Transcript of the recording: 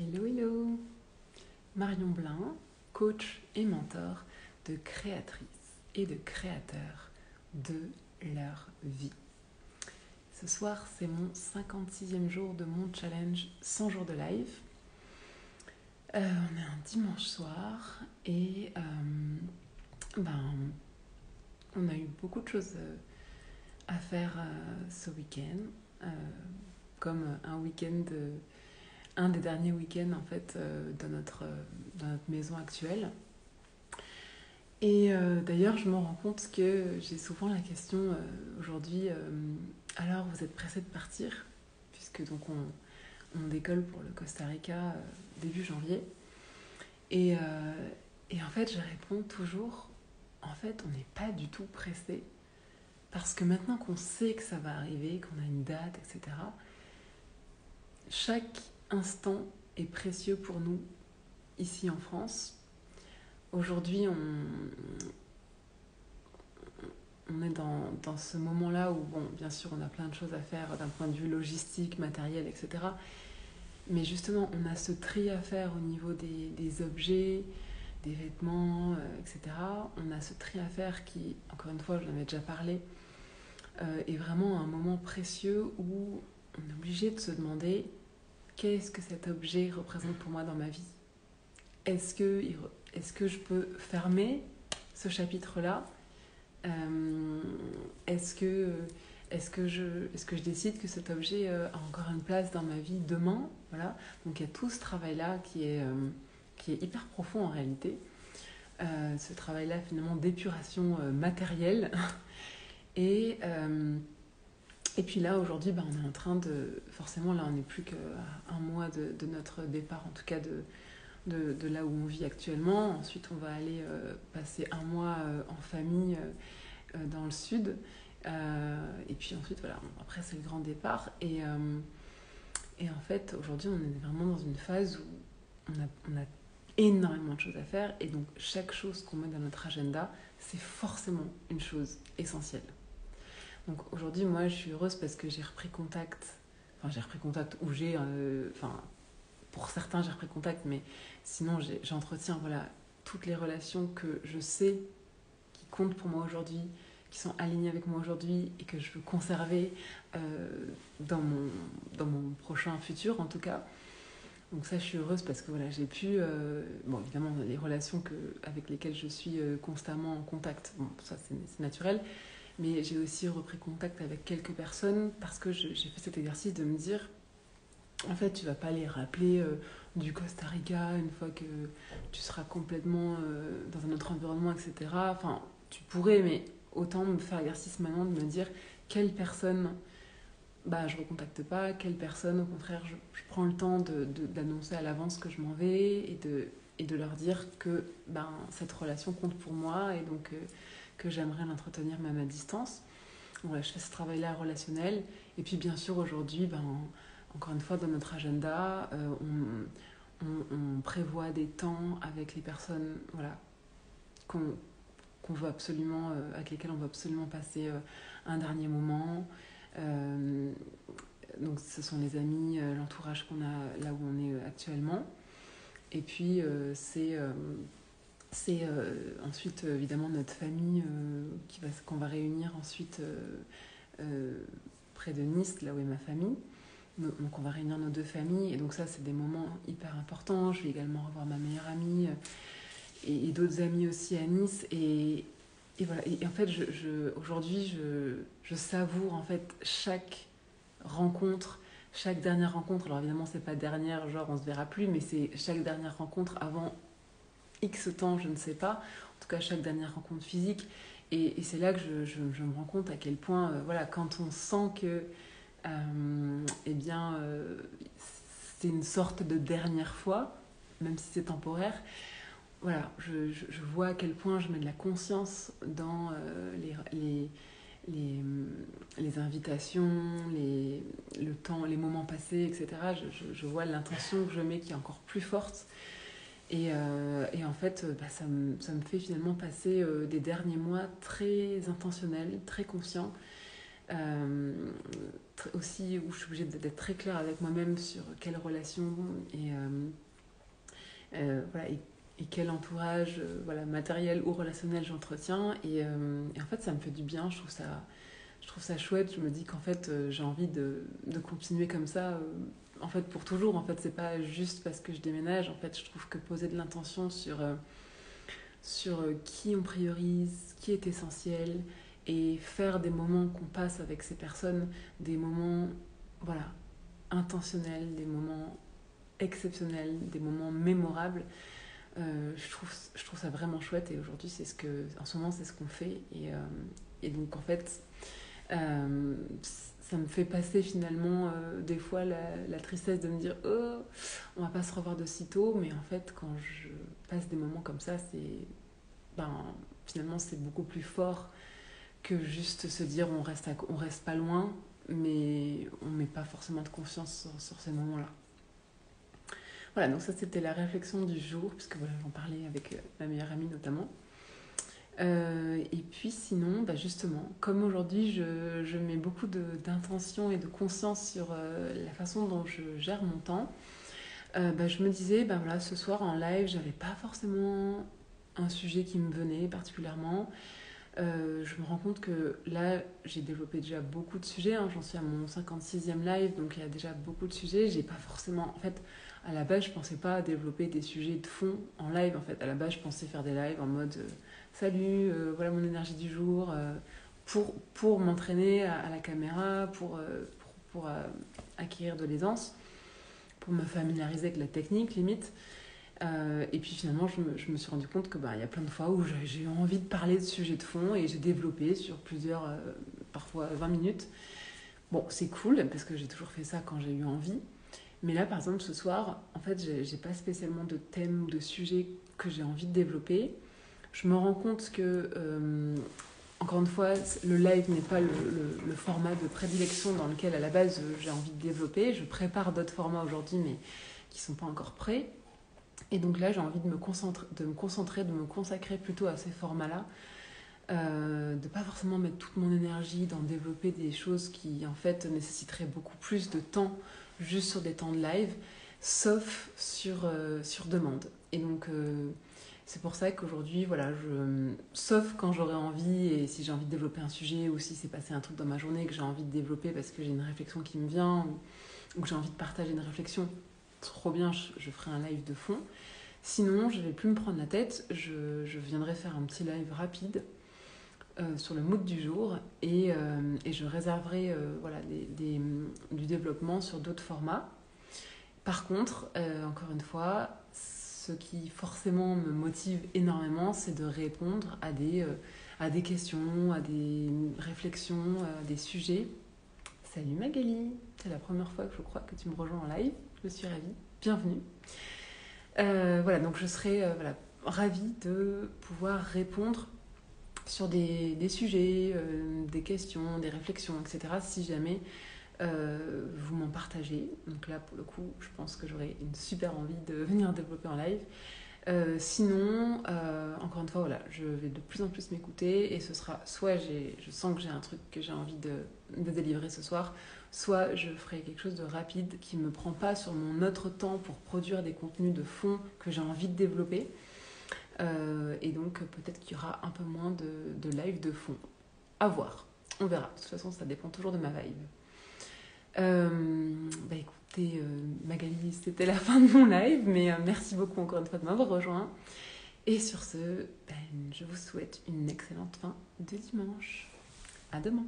Hello, hello. Marion Blin, coach et mentor de créatrices et de créateurs de leur vie. Ce soir, c'est mon 56e jour de mon challenge 100 jours de live. On est un dimanche soir et on a eu beaucoup de choses à faire ce week-end, comme un des derniers week-ends en fait dans notre maison actuelle. Et d'ailleurs, je me rends compte que j'ai souvent la question aujourd'hui, alors vous êtes pressé de partir, puisque donc on décolle pour le Costa Rica début janvier. Et en fait, je réponds toujours, en fait, on n'est pas du tout pressé, parce que maintenant qu'on sait que ça va arriver, qu'on a une date, etc., chaque instant est précieux pour nous ici en France. Aujourd'hui, on est dans ce moment-là où, bon, bien sûr, on a plein de choses à faire d'un point de vue logistique, matériel, etc. Mais justement, on a ce tri à faire au niveau des objets, des vêtements, etc. On a ce tri à faire qui, encore une fois, j'en avais déjà parlé, est vraiment un moment précieux où on est obligé de se demander qu'est-ce que cet objet représente pour moi dans ma vie. Est-ce que je peux fermer ce chapitre-là ? Est-ce que je décide que cet objet a encore une place dans ma vie demain ? Voilà. Donc il y a tout ce travail-là qui est hyper profond en réalité. Ce travail-là finalement d'épuration matérielle. Et puis là aujourd'hui, on est en train de... Forcément là on n'est plus qu'à un mois de notre départ, en tout cas de là où on vit actuellement. Ensuite on va aller passer un mois en famille dans le sud. Et puis ensuite, voilà, après c'est le grand départ. Et en fait, aujourd'hui, on est vraiment dans une phase où on a énormément de choses à faire. Et donc, chaque chose qu'on met dans notre agenda, c'est forcément une chose essentielle. Donc aujourd'hui, moi, je suis heureuse parce que j'ai repris contact. Enfin, j'ai repris contact où pour certains, j'ai repris contact, mais sinon, j'entretiens toutes les relations que je sais qui comptent pour moi aujourd'hui, qui sont alignés avec moi aujourd'hui et que je veux conserver dans mon prochain futur en tout cas. Donc ça, je suis heureuse parce que j'ai pu... bon, évidemment, les relations avec lesquelles je suis constamment en contact, bon, ça c'est naturel, mais j'ai aussi repris contact avec quelques personnes parce que j'ai fait cet exercice de me dire, en fait, tu vas pas les rappeler du Costa Rica une fois que tu seras complètement dans un autre environnement, etc. Enfin, tu pourrais, mais autant me faire l'exercice maintenant de me dire quelle personne je recontacte pas, quelle personne au contraire je prends le temps d'annoncer à l'avance que je m'en vais et de leur dire que cette relation compte pour moi et donc que j'aimerais l'entretenir même à distance. Voilà, je fais ce travail-là relationnel. Et puis bien sûr aujourd'hui, encore une fois dans notre agenda, on prévoit des temps avec les personnes qu'on veut absolument, avec lesquelles on veut absolument passer un dernier moment. Donc ce sont les amis, l'entourage qu'on a là où on est actuellement. Et puis c'est ensuite évidemment notre famille qu'on va réunir ensuite près de Nice, là où est ma famille. Donc on va réunir nos deux familles et donc ça c'est des moments hyper importants. Je vais également revoir ma meilleure amie et d'autres amis aussi à Nice et voilà. Et en fait aujourd'hui je savoure en fait chaque rencontre, chaque dernière rencontre. Alors évidemment c'est pas dernière, genre on se verra plus, mais c'est chaque dernière rencontre avant X temps, je ne sais pas, en tout cas chaque dernière rencontre physique. Et c'est là que je me rends compte à quel point quand on sent que c'est une sorte de dernière fois, même si c'est temporaire, je vois à quel point je mets de la conscience dans les invitations, le temps, les moments passés, etc. Je vois l'intention que je mets qui est encore plus forte. Et en fait, ça me fait finalement passer des derniers mois très intentionnels, très conscients, Aussi où je suis obligée d'être très claire avec moi-même sur quelle relation et, voilà, et quel entourage voilà, matériel ou relationnel j'entretiens. Et en fait, ça me fait du bien, je trouve ça chouette. Je me dis qu'en fait, j'ai envie de continuer comme ça, en fait, pour toujours. En fait, c'est pas juste parce que je déménage. En fait, je trouve que poser de l'intention sur qui on priorise, qui est essentiel, et faire des moments qu'on passe avec ces personnes, des moments voilà, intentionnels, des moments exceptionnels, des moments mémorables, je trouve ça vraiment chouette. Et aujourd'hui, en ce moment, c'est ce qu'on fait. Et donc, en fait, ça me fait passer finalement des fois la tristesse de me dire oh, on va pas se revoir de sitôt, mais en fait quand je passe des moments comme ça, ben, finalement c'est beaucoup plus fort que juste se dire on reste pas loin, mais on met pas forcément de confiance sur ces moments là. Voilà, donc ça c'était la réflexion du jour, puisque voilà, j'en parlais avec ma meilleure amie notamment. Et puis sinon, bah justement, comme aujourd'hui je mets beaucoup d'intention et de conscience sur la façon dont je gère mon temps, bah je me disais, bah voilà, ce soir en live, j'avais pas forcément un sujet qui me venait particulièrement. Je me rends compte que là, j'ai développé déjà beaucoup de sujets, hein, j'en suis à mon 56e live, donc il y a déjà beaucoup de sujets. J'ai pas forcément, en fait, à la base, je pensais pas développer des sujets de fond en live. En fait, à la base, je pensais faire des lives en mode salut, voilà mon énergie du jour, pour m'entraîner à la caméra, pour acquérir de l'aisance, pour me familiariser avec la technique limite. Et puis finalement, je me suis rendu compte que y a plein de fois où j'ai eu envie de parler de sujets de fond et j'ai développé sur plusieurs, parfois 20 minutes. Bon, c'est cool parce que j'ai toujours fait ça quand j'ai eu envie. Mais là, par exemple, ce soir, en fait, j'ai pas spécialement de thème ou de sujet que j'ai envie de développer. Je me rends compte que, encore une fois, le live n'est pas le format de prédilection dans lequel, à la base, j'ai envie de développer. Je prépare d'autres formats aujourd'hui, mais qui sont pas encore prêts. Et donc là, j'ai envie de me consacrer plutôt à ces formats-là, de pas forcément mettre toute mon énergie dans développer des choses qui, en fait, nécessiteraient beaucoup plus de temps juste sur des temps de live, sauf sur demande. Et donc, c'est pour ça qu'aujourd'hui, voilà, sauf quand j'aurai envie et si j'ai envie de développer un sujet ou si c'est passé un truc dans ma journée que j'ai envie de développer parce que j'ai une réflexion qui me vient ou que j'ai envie de partager une réflexion, trop bien, je ferai un live de fond. Sinon, je vais plus me prendre la tête, je viendrai faire un petit live rapide sur le mood du jour et je réserverai voilà, du développement sur d'autres formats. Par contre, encore une fois, ce qui forcément me motive énormément, c'est de répondre à des questions, à des réflexions, à des sujets. Salut Magali, c'est la première fois que je crois que tu me rejoins en live, je suis ravie, bienvenue. Voilà, donc je serai ravie de pouvoir répondre sur des sujets, des questions, des réflexions, etc. si jamais vous m'en partagez. Donc là, pour le coup, je pense que j'aurai une super envie de venir développer en live. Sinon, encore une fois, voilà, je vais de plus en plus m'écouter et ce sera soit je sens que j'ai un truc que j'ai envie de délivrer ce soir, soit je ferai quelque chose de rapide qui ne me prend pas sur mon autre temps pour produire des contenus de fond que j'ai envie de développer. Et donc peut-être qu'il y aura un peu moins de live de fond. À voir, on verra. De toute façon, ça dépend toujours de ma vibe. Écoutez, Magali, c'était la fin de mon live, mais merci beaucoup encore une fois de m'avoir rejoint. Et sur ce, je vous souhaite une excellente fin de dimanche. À demain.